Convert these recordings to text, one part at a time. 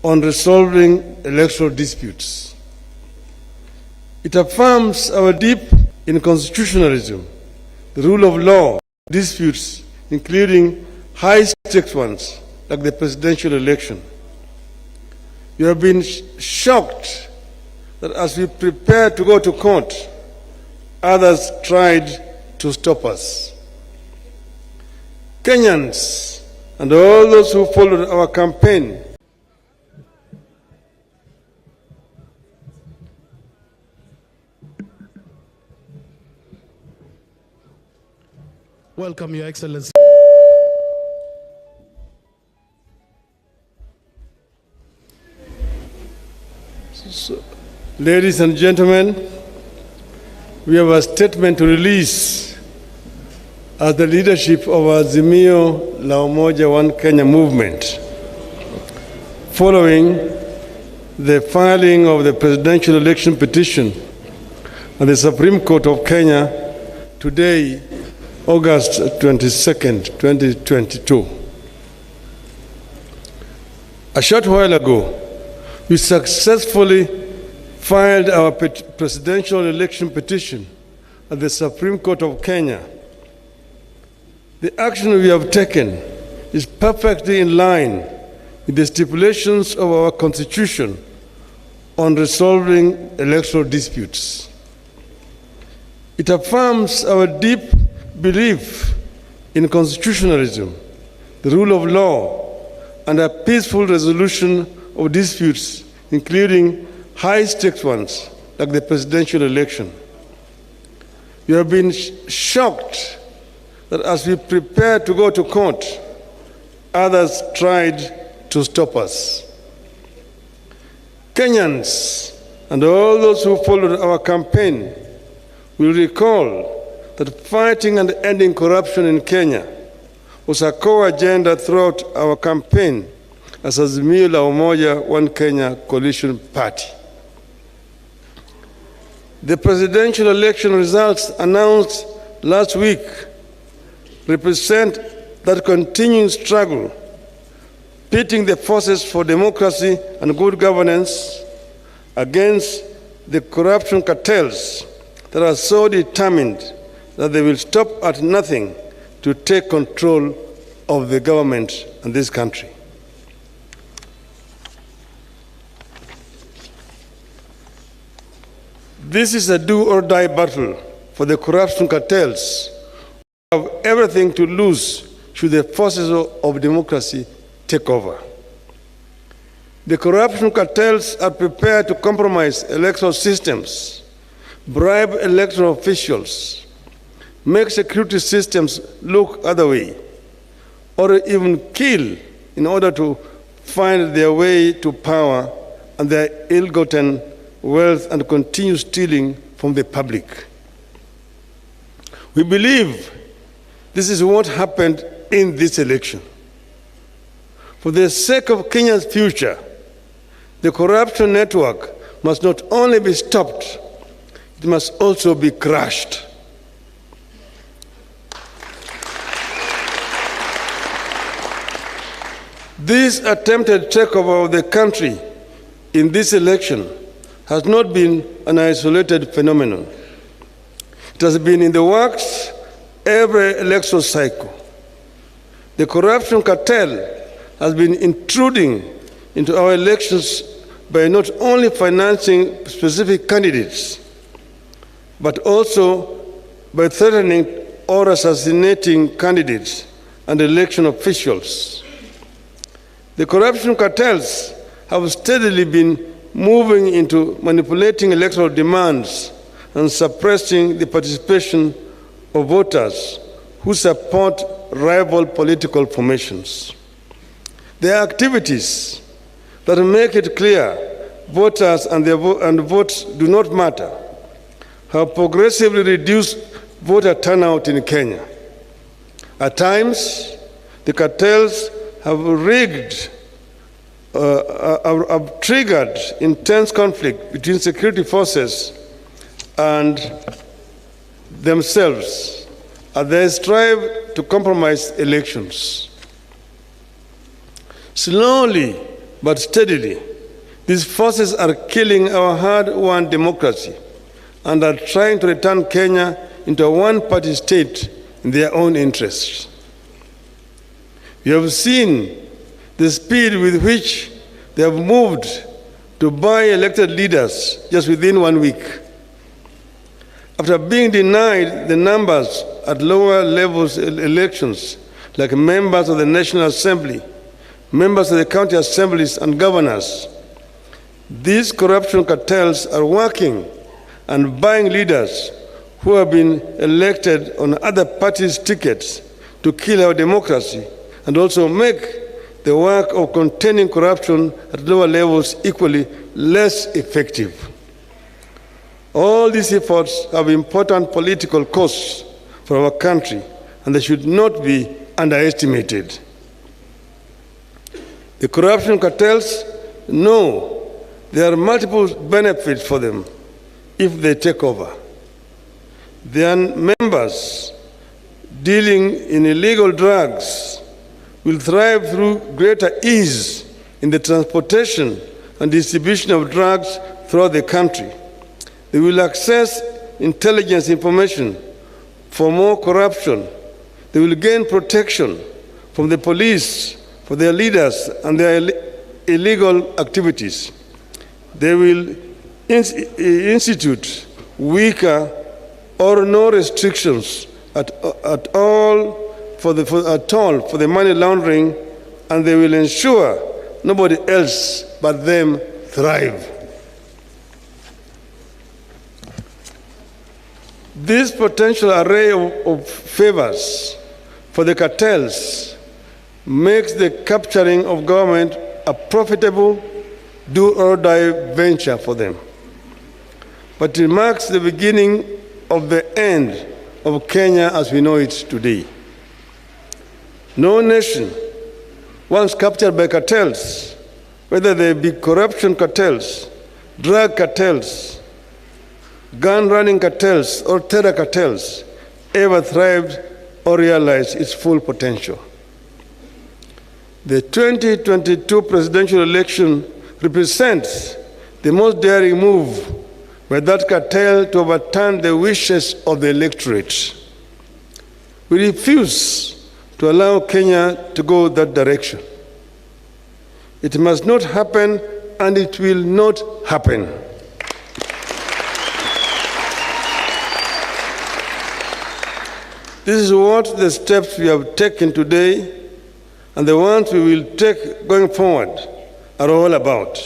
on resolving electoral disputes. It affirms our deep in constitutionalism, the rule of law, disputes, including high-stakes ones like the presidential election. We have been shocked that as we prepare to go to court, others tried to stop us. Kenyans and all those who followed our campaign welcome, Your Excellency. So, ladies and gentlemen, we have a statement to release as the leadership of Azimio la Umoja One Kenya movement, following the filing of the presidential election petition at the Supreme Court of Kenya today, August 22nd, 2022. A short while ago, we successfully filed our presidential election petition at the Supreme Court of Kenya. The action we have taken is perfectly in line with the stipulations of our Constitution on resolving electoral disputes. It affirms our deep belief in constitutionalism, the rule of law, and a peaceful resolution of disputes, including high-stakes ones like the presidential election. We have been shocked that as we prepare to go to court, others tried to stop us. Kenyans and all those who followed our campaign will recall that fighting and ending corruption in Kenya was a core agenda throughout our campaign as Azimio la Umoja One Kenya coalition party. The presidential election results announced last week represent that continuing struggle, pitting the forces for democracy and good governance against the corruption cartels that are so determined that they will stop at nothing to take control of the government in this country. This is a do-or-die battle for the corruption cartels who have everything to lose should the forces of democracy take over. The corruption cartels are prepared to compromise electoral systems, bribe electoral officials, make security systems look other way, or even kill in order to find their way to power and their ill-gotten wealth and continue stealing from the public. We believe this is what happened in this election. For the sake of Kenya's future, the corruption network must not only be stopped, it must also be crushed. This attempted takeover of the country in this election has not been an isolated phenomenon. It has been in the works every electoral cycle. The corruption cartel has been intruding into our elections by not only financing specific candidates, but also by threatening or assassinating candidates and election officials. The corruption cartels have steadily been moving into manipulating electoral demands and suppressing the participation of voters who support rival political formations. Their activities that make it clear voters and votes do not matter have progressively reduced voter turnout in Kenya. At times, the cartels have have triggered intense conflict between security forces and themselves as they strive to compromise elections. Slowly but steadily, these forces are killing our hard-won democracy and are trying to return Kenya into a one-party state in their own interests. We have seen the speed with which they have moved to buy elected leaders just within 1 week. After being denied the numbers at lower levels elections, like members of the National Assembly, members of the county assemblies, and governors, these corruption cartels are working and buying leaders who have been elected on other parties' tickets to kill our democracy and also make the work of containing corruption at lower levels equally less effective. All these efforts have important political costs for our country, and they should not be underestimated. The corruption cartels know there are multiple benefits for them if they take over. Their members dealing in illegal drugs will thrive through greater ease in the transportation and distribution of drugs throughout the country. They will access intelligence information for more corruption. They will gain protection from the police for their leaders and their illegal activities. They will institute weaker or no restrictions at all for the money laundering, and they will ensure nobody else but them thrive. This potential array of favors for the cartels makes the capturing of government a profitable do-or-die venture for them. But it marks the beginning of the end of Kenya as we know it today. No nation, once captured by cartels, whether they be corruption cartels, drug cartels, gun-running cartels, or terror cartels, ever thrived or realized its full potential. The 2022 presidential election represents the most daring move by that cartel to overturn the wishes of the electorate. We refuse to allow Kenya to go that direction. It must not happen, and it will not happen. This is what the steps we have taken today and the ones we will take going forward are all about.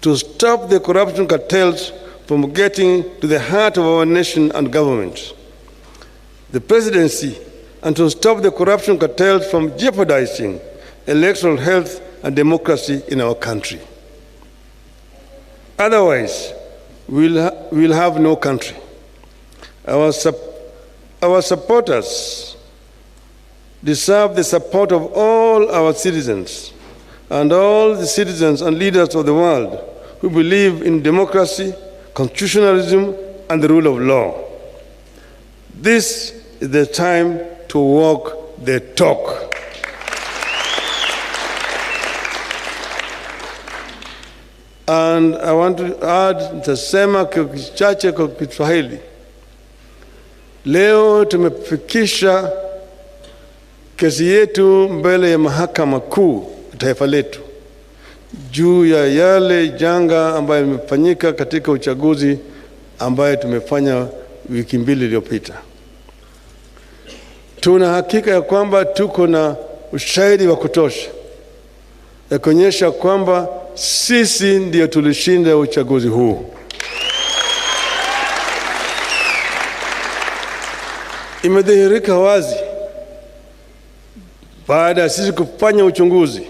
To stop the corruption cartels from getting to the heart of our nation and government, the presidency, and to stop the corruption cartels from jeopardizing electoral health and democracy in our country. Otherwise, we'll have no country. Our supporters deserve the support of all our citizens and all the citizens and leaders of the world who believe in democracy, constitutionalism, and the rule of law. This is the time to walk the talk. And I want to add, nitasema kichache kwa Kiswahili. Leo tumefikisha kesi yetu mbele ya mahakama kuu ya taifa letu juu ya yale janga ambayo imefanyika katika uchaguzi ambayo tumefanya wiki mbili iliyopita. Tuna hakika ya kwamba tuko na ushahidi wa kutosha ya kuonyesha kwamba sisi ndio tulishinda uchaguzi huu. Imedhihirika wazi baada ya sisi kufanya uchunguzi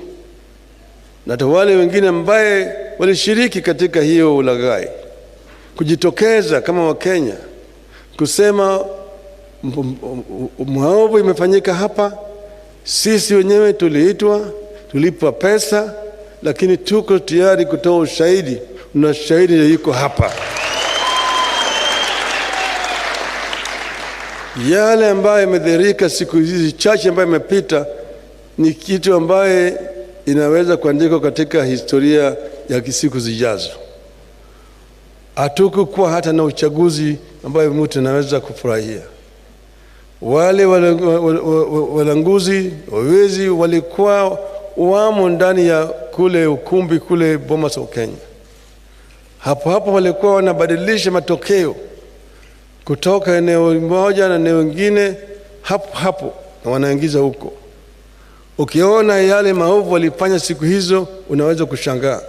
na wale wengine ambaye walishiriki katika hiyo ulaghai kujitokeza kama Wakenya kusema maovu imefanyika hapa, sisi wenyewe tuliitwa, tulipwa pesa, lakini tuko tayari kutoa ushahidi, na shahidi yuko hapa. Yale ambayo yamedhihirika siku hizi chache ambayo imepita ni kitu ambaye inaweza kuandikwa katika historia ya siku zijazo. Hatukukuwa hata na uchaguzi ambayo mtu anaweza kufurahia. Wale walanguzi, wawezi walikuwa wamo ndani ya kule ukumbi kule Bomas of Kenya. Hapo walikuwa wanabadilisha matokeo kutoka eneo moja na eneo lingine hapo na wanaingiza huko. Ukiona yale maovu walifanya siku hizo unaweza kushangaa.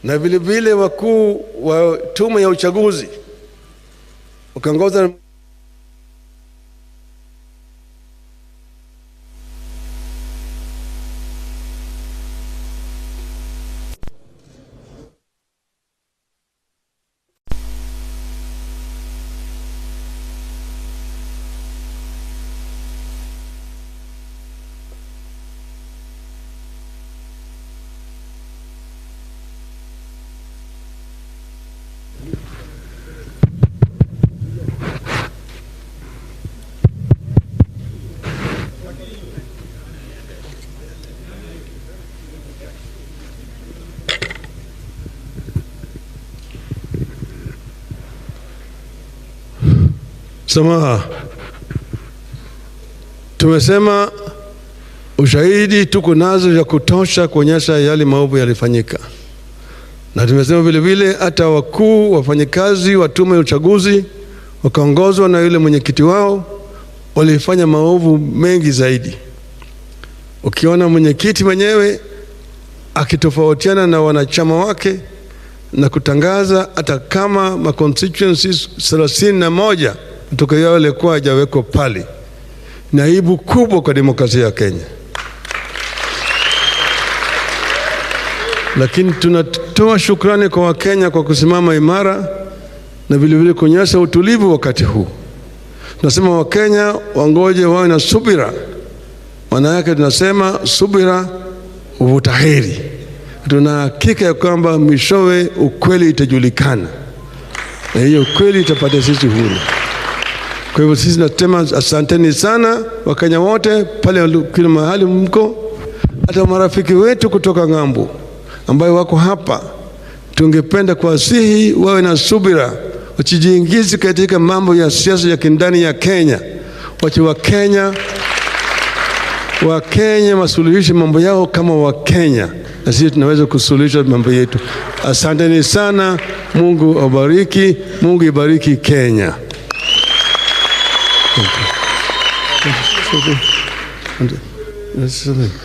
Na vile vile wakuu wa tume ya uchaguzi ukaongoza samaha. Tumesema ushahidi tuko nazo ya kutosha kuonyesha yale maovu yalifanyika. Na tumesema vile vile hata wakuu wafanyikazi wa tume ya uchaguzi wakaongozwa na yule mwenyekiti wao walifanya maovu mengi zaidi. Ukiona mwenyekiti mwenyewe akitofautiana na wanachama wake na kutangaza hata kama ma constituencies 31 kutoka yao yalikuwa hajawekwa pale, ni aibu kubwa kwa demokrasia ya Kenya. Lakini tunatoa shukrani kwa Wakenya kwa kusimama imara na vile vile kuonyesha utulivu wakati huu. Tunasema Wakenya wangoje wawe na subira. Maana yake tunasema subira huvuta heri. Tuna hakika ya kwamba mwishowe ukweli itajulikana. Na hiyo ukweli itapata sisi huru. Kwa hivyo sisi nasema asanteni sana Wakenya wote pale kila mahali mko, hata marafiki wetu kutoka ng'ambo ambayo wako hapa. Tungependa kuwasihi wawe na subira, wasijiingize katika mambo ya siasa ya kindani ya Kenya. Wache Wakenya wasuluhishe mambo yao kama Wakenya, na sisi tunaweza kusuluhisha mambo yetu. Asanteni sana. Mungu awabariki. Mungu ibariki Kenya. Thank you.